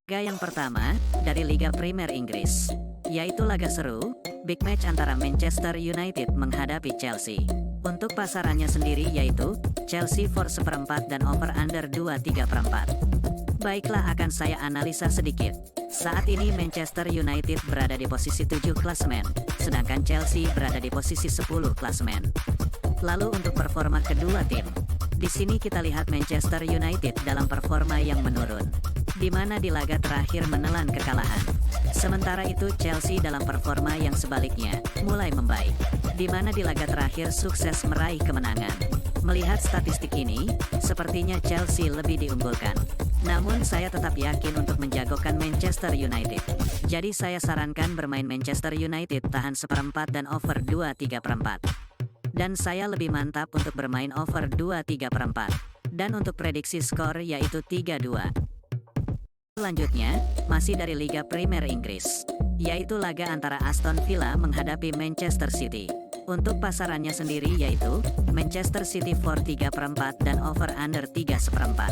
Laga yang pertama, dari Liga Premier Inggris, yaitu laga seru, big match antara Manchester United menghadapi Chelsea. Untuk pasarannya sendiri yaitu, Chelsea for seperempat dan over under 2,3/4. Baiklah akan saya analisa sedikit. Saat ini Manchester United berada di posisi 7 klasemen, sedangkan Chelsea berada di posisi 10 klasemen. Lalu untuk performa kedua tim, di sini kita lihat Manchester United dalam performa yang menurun, di mana di laga terakhir menelan kekalahan. Sementara itu Chelsea dalam performa yang sebaliknya, mulai membaik, di mana di laga terakhir sukses meraih kemenangan. Melihat statistik ini, sepertinya Chelsea lebih diunggulkan. Namun saya tetap yakin untuk menjagokan Manchester United. Jadi saya sarankan bermain Manchester United tahan seperempat dan over 2,3/4. Dan saya lebih mantap untuk bermain over 2,3/4. Dan untuk prediksi skor yaitu 3-2. Selanjutnya, masih dari Liga Premier Inggris, yaitu laga antara Aston Villa menghadapi Manchester City. Untuk pasarannya sendiri yaitu, Manchester City for 3/4 dan over under 3,1/4.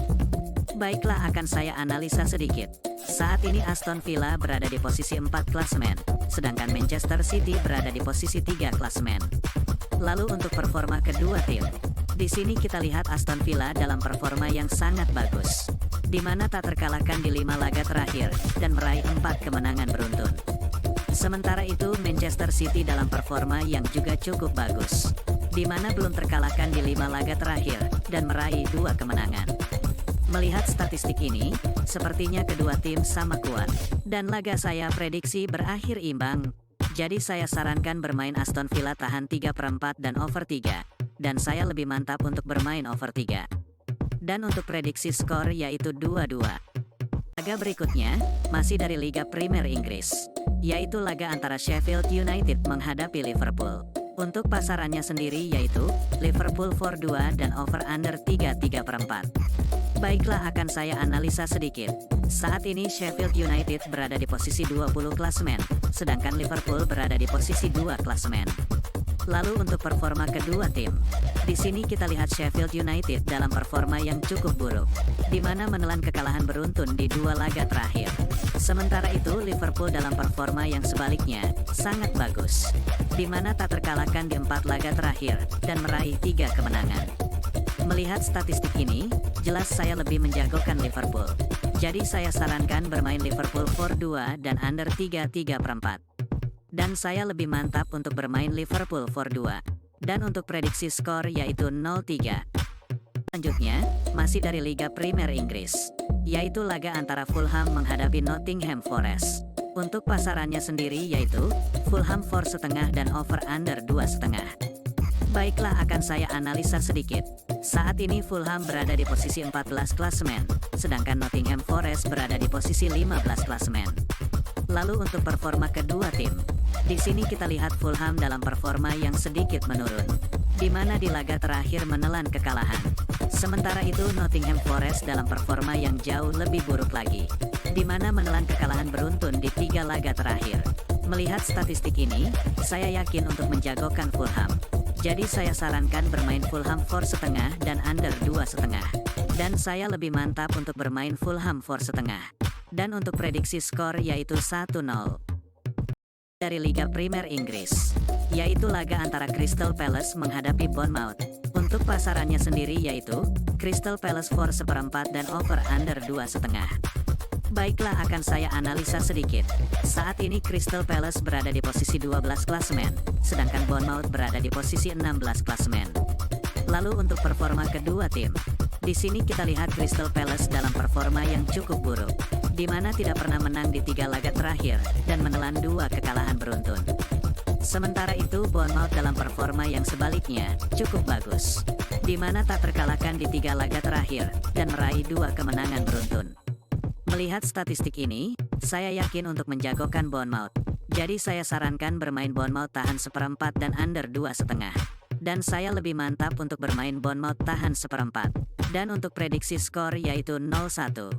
Baiklah akan saya analisa sedikit. Saat ini Aston Villa berada di posisi 4 klasemen, sedangkan Manchester City berada di posisi 3 klasemen. Lalu untuk performa kedua tim, di sini kita lihat Aston Villa dalam performa yang sangat bagus, di mana tak terkalahkan di 5 laga terakhir, dan meraih 4 kemenangan beruntun. Sementara itu Manchester City dalam performa yang juga cukup bagus, di mana belum terkalahkan di 5 laga terakhir, dan meraih 2 kemenangan. Melihat statistik ini, sepertinya kedua tim sama kuat, dan laga saya prediksi berakhir imbang. Jadi saya sarankan bermain Aston Villa tahan 3/4 dan over 3, dan saya lebih mantap untuk bermain over 3. Dan untuk prediksi skor yaitu 2-2. Laga berikutnya, masih dari Liga Premier Inggris, yaitu laga antara Sheffield United menghadapi Liverpool. Untuk pasarannya sendiri yaitu, Liverpool for 2 dan over under 3,3/4. Baiklah akan saya analisa sedikit. Saat ini Sheffield United berada di posisi 20 klasemen, sedangkan Liverpool berada di posisi 2 klasemen. Lalu untuk performa kedua tim, di sini kita lihat Sheffield United dalam performa yang cukup buruk, di mana menelan kekalahan beruntun di 2 laga terakhir. Sementara itu Liverpool dalam performa yang sebaliknya, sangat bagus, di mana tak terkalahkan di 4 laga terakhir, dan meraih 3 kemenangan. Melihat statistik ini, jelas saya lebih menjagokan Liverpool. Jadi saya sarankan bermain Liverpool for 2 dan under 3,3/4. Dan saya lebih mantap untuk bermain Liverpool for 2. Dan untuk prediksi skor yaitu 0-3. Selanjutnya, masih dari Liga Premier Inggris, yaitu laga antara Fulham menghadapi Nottingham Forest. Untuk pasarannya sendiri yaitu, Fulham for setengah dan over under 2,5. Baiklah akan saya analisa sedikit. Saat ini Fulham berada di posisi 14 klasemen, sedangkan Nottingham Forest berada di posisi 15 klasemen. Lalu untuk performa kedua tim, di sini kita lihat Fulham dalam performa yang sedikit menurun, di mana di laga terakhir menelan kekalahan. Sementara itu Nottingham Forest dalam performa yang jauh lebih buruk lagi, di mana menelan kekalahan beruntun di 3 laga terakhir. Melihat statistik ini, saya yakin untuk menjagokan Fulham. Jadi saya sarankan bermain Fulham for setengah dan under 2,5. Dan saya lebih mantap untuk bermain Fulham for setengah. Dan untuk prediksi skor yaitu 1-0. Dari Liga Premier Inggris, yaitu laga antara Crystal Palace menghadapi Bournemouth. Untuk pasarannya sendiri yaitu, Crystal Palace for seperempat dan over under 2,5. Baiklah akan saya analisa sedikit. Saat ini Crystal Palace berada di posisi 12 klasemen, sedangkan Bournemouth berada di posisi 16 klasemen. Lalu untuk performa kedua tim, di sini kita lihat Crystal Palace dalam performa yang cukup buruk, di mana tidak pernah menang di 3 laga terakhir, dan menelan 2 kekalahan beruntun. Sementara itu Bournemouth dalam performa yang sebaliknya, cukup bagus, di mana tak terkalahkan di 3 laga terakhir, dan meraih 2 kemenangan beruntun. Melihat statistik ini, saya yakin untuk menjagokan Bournemouth. Jadi saya sarankan bermain Bournemouth tahan seperempat dan under 2,5. Dan saya lebih mantap untuk bermain Bournemouth tahan seperempat. Dan untuk prediksi skor yaitu 0-1.